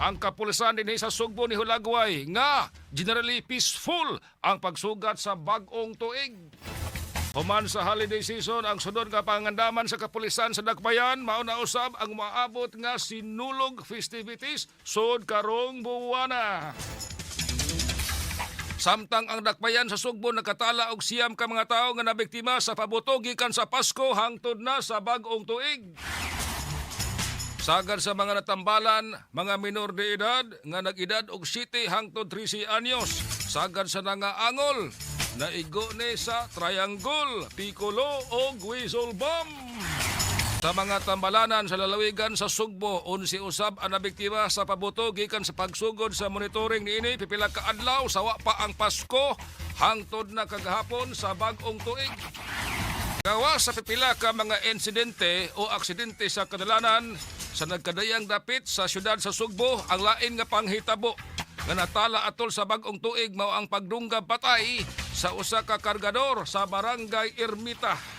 ang kapulisan dinhi sa Sugbo ni Hulagway nga generally peaceful ang pagsugat sa bag-ong tuig. Human sa holiday season, ang sunod nga pangandaman sa kapulisan sa Dakbayan mao na usab ang maabot nga sinulog festivities sud karong buwana. Samtang ang Dakbayan sa Sugbo nakatala og siyam ka mga tawo nga nabiktima sa pabuto gikan sa Pasko hangtod na sa bag-ong tuig. Sagad sa mga natambalan, mga minor de edad nga nag-edad og 7 hangtod 13 anyos. Sagad sa nangaangol, naigo ni sa triangle, piccolo o whistle bomb. Sa mga tambalanan sa lalawigan sa Sugbo, 11 usab ang nabiktima sa pabuto gikan sa pagsugod sa monitoring niini pipila ka adlaw sa wa pa ang Pasko hangtod na kagahapon sa bag-ong tuig. Gawa sa pipila ka mga insidente o aksidente sa kadalanan sa nagkadayang dapit sa syudad sa Sugbo, ang lain nga panghitabo nga natala atol sa bag-ong tuig mao ang pagdunggab patay sa usa ka kargador sa Barangay Ermita.